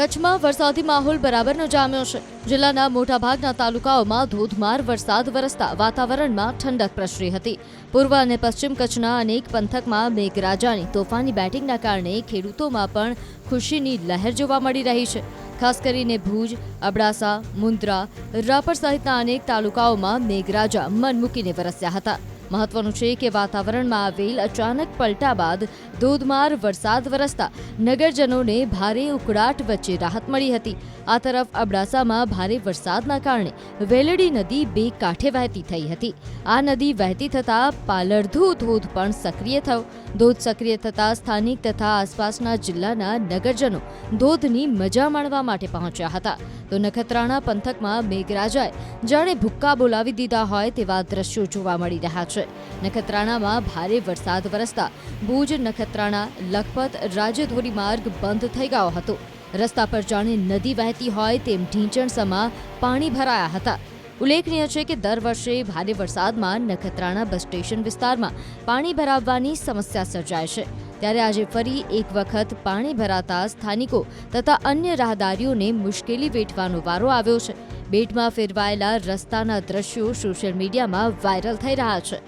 કચ્છમાં વરસાદી માહોલ બરાબરનો જામ્યો છે। જિલ્લાના મોટાભાગના તાલુકાઓમાં ધોધમાર વરસાદ વરસતા વાતાવરણમાં ઠંડક પ્રસરી હતી। પૂર્વ અને પશ્ચિમ કચ્છના અનેક પંથકમાં મેઘરાજાની તોફાની બેટિંગના કારણે ખેડૂતોમાં પણ ખુશીની લહેર જોવા મળી રહી છે। ખાસ કરીને ભુજ, અબડાસા, મુન્દ્રા, રાપર સહિતના અનેક તાલુકાઓમાં મેઘરાજા મન મૂકીને વરસ્યા હતા। મહત્વનું છે કે વાતાવરણમાં આવેલ અચાનક પલટા બાદ ધોધમાર વરસાદ વરસતા નગરજનોને ભારે ઉકળાટ વચ્ચે રાહત મળી હતી। આ તરફ અબડાસામાં ભારે વરસાદના કારણે વેલડી નદી બે કાંઠે વહેતી થઈ હતી। આ નદી વહેતી થતાં પાલરધુ ધોધ પણ સક્રિય થયો। ધોધ સક્રિય થતાં સ્થાનિક તથા આસપાસના જિલ્લાના નગરજનો ધોધની મજા માણવા માટે પહોંચ્યા હતા। તો નખત્રાણા પંથકમાં મેઘરાજાએ જાણે ભૂક્કા બોલાવી દીધા હોય તેવા દ્રશ્યો જોવા મળી રહ્યા છે। નખત્રાણામાં ભારે વરસાદ વરસતા ભુજ નખત્રાણા લખપત રાજ્ય ધોરીમાર્ગ બંધ થઈ ગયો હતો। રસ્તા પર જાણે નદી વહેતી હોય તેમ ઢીંચણસમા પાણી ભરાયા હતા। ઉલ્લેખનીય છે કે દર વર્ષે ભારે વરસાદમાં નખત્રાણા બસ સ્ટેશન વિસ્તારમાં પાણી ભરાવવાની સમસ્યા સર્જાય છે। ત્યારે આજે ફરી એક વખત પાણી ભરાતા સ્થાનિકો તથા અન્ય રાહદારીઓને મુશ્કેલી વેઠવાનો વારો આવ્યો છે। બેટમાં ફેરવાયેલા રસ્તાના દ્રશ્યો સોશિયલ મીડિયામાં વાયરલ થઈ રહ્યા છે।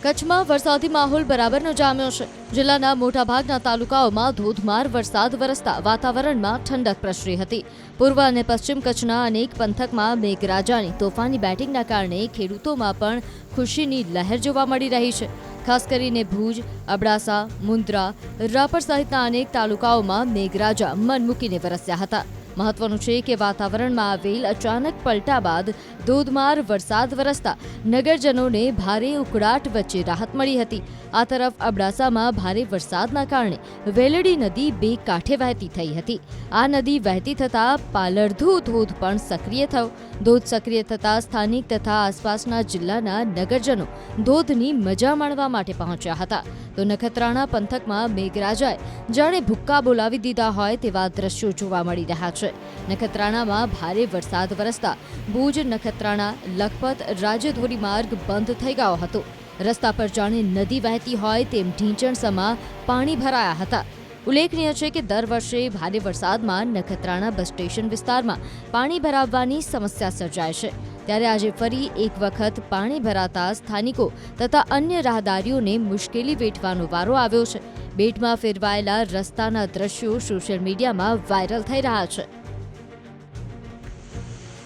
કચ્છમાં વરસાદી માહોલ બરાબરનો જામ્યો છે। જિલ્લાના મોટાભાગના તાલુકાઓમાં ધોધમાર વરસાદ વરસતા વાતાવરણમાં ઠંડક પ્રસરી હતી। પૂર્વ અને પશ્ચિમ કચ્છના અનેક પંથકમાં મેઘરાજાની તોફાની બેટિંગના કારણે ખેડૂતોમાં પણ ખુશીની લહેર જોવા મળી રહી છે। ખાસ કરીને ભુજ, અબડાસા, મુન્દ્રા, રાપર સહિતના અનેક તાલુકાઓમાં મેઘરાજા મન મૂકીને વરસ્યા હતા। મહત્વનું છે કે વાતાવરણમાં આવેલ અચાનક પલટા બાદ ધોધમાર વરસાદ વરસતા નગરજનોને ભારે ઉકળાટ વચ્ચે રાહત મળી હતી। આ તરફ અબડાસામાં ભારે વરસાદના કારણે વેલડી નદી બે કાંઠે વહેતી થઈ હતી। આ નદી વહેતી થતાં પાલરધુ ધોધ પણ સક્રિય થયો। ધોધ સક્રિય થતાં સ્થાનિક તથા આસપાસના જિલ્લાના નગરજનો ધોધની મજા માણવા માટે પહોંચ્યા હતા। તો નખત્રાણા પંથકમાં મેઘરાજાએ જાણે ભૂક્કા બોલાવી દીધા હોય તેવા દ્રશ્યો જોવા મળી રહ્યા છે। નખત્રાણામાં ભારે વરસાદ વરસતા ભુજ નખત્રાણા લખપત રાજ્ય ધોરીમાર્ગ બંધ થઈ ગયો હતો। રસ્તા પર જાણે નદી વહેતી હોય તેમ ઢીંચણસમા પાણી ભરાયા હતા। ઉલ્લેખનીય છે કે દર વર્ષે ભારે વરસાદમાં નખત્રાણા બસ સ્ટેશન વિસ્તારમાં પાણી ભરાવવાની સમસ્યા સર્જાય છે। ત્યારે આજે ફરી એક વખત પાણી ભરાતા સ્થાનિકો તથા અન્ય રાહદારીઓને મુશ્કેલી વેઠવાનો વારો આવ્યો છે। બેટમાં ફેરવાયેલા રસ્તાના દ્રશ્યો સોશિયલ મીડિયામાં વાયરલ થઈ રહ્યા છે।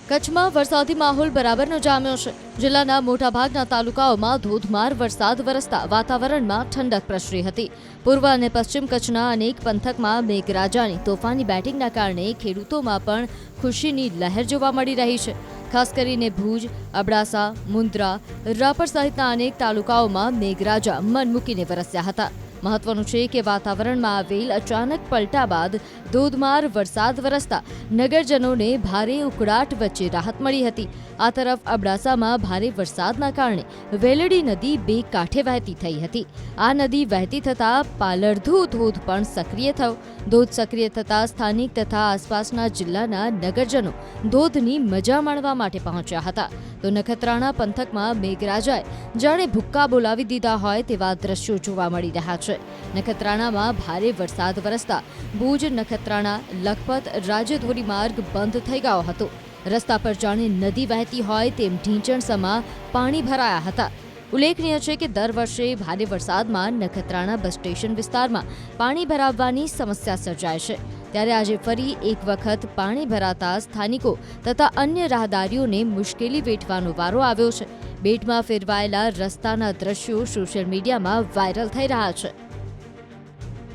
કચ્છમાં વરસાદી માહોલ બરાબરનો જામ્યો છે। જિલ્લાના મોટાભાગના તાલુકાઓમાં ધોધમાર વરસાદ વરસતા વાતાવરણમાં ઠંડક પ્રસરી હતી। પૂર્વ અને પશ્ચિમ કચ્છના અનેક પંથકમાં મેઘરાજાની તોફાની બેટિંગના કારણે ખેડૂતોમાં પણ ખુશીની લહેર જોવા મળી રહી છે। ખાસ કરીને ભુજ, અબડાસા, મુન્દ્રા, રાપર સહિતના અનેક તાલુકાઓમાં મેઘરાજા મન મૂકીને વરસ્યા હતા। મહત્વનું છે કે વાતાવરણમાં આવેલ અચાનક પલટા બાદ ધોધમાર વરસાદ વરસતા નગરજનોને ભારે ઉકળાટ વચ્ચે રાહત મળી હતી। આ તરફ અબડાસામાં ભારે વરસાદના કારણે વેલડી નદી બે કાંઠે વહેતી થઈ હતી। આ નદી વહેતી થતાં પાલરધુ ધોધ પણ સક્રિય થયો। ધોધ સક્રિય થતાં સ્થાનિક તથા આસપાસના જિલ્લાના નગરજનો ધોધની મજા માણવા માટે પહોંચ્યા હતા। તો નખત્રાણા પંથકમાં મેઘરાજાએ જાણે ભૂક્કા બોલાવી દીધા હોય તેવા દ્રશ્યો જોવા મળી રહ્યા છે। નખત્રાણામાં ભારે વરસાદ વરસતા ભુજ નખત્રાણા લખપત રાજ્ય ધોરીમાર્ગ બંધ થઈ ગયો હતો। રસ્તા પર જાણે નદી વહેતી હોય તેમ ઢીંચણસમા પાણી ભરાયા હતા। ઉલ્લેખનીય છે કે દર વર્ષે ભારે વરસાદમાં નખત્રાણા બસ સ્ટેશન વિસ્તારમાં પાણી ભરાવવાની સમસ્યા સર્જાય છે। ત્યારે આજે ફરી એક વખત પાણી ભરાતા સ્થાનિકો તથા અન્ય રાહદારીઓને મુશ્કેલી વેઠવાનો વારો આવ્યો છે। બેટમાં ફેરવાયેલા રસ્તાના દ્રશ્યો સોશિયલ મીડિયામાં વાયરલ થઈ રહ્યા છે।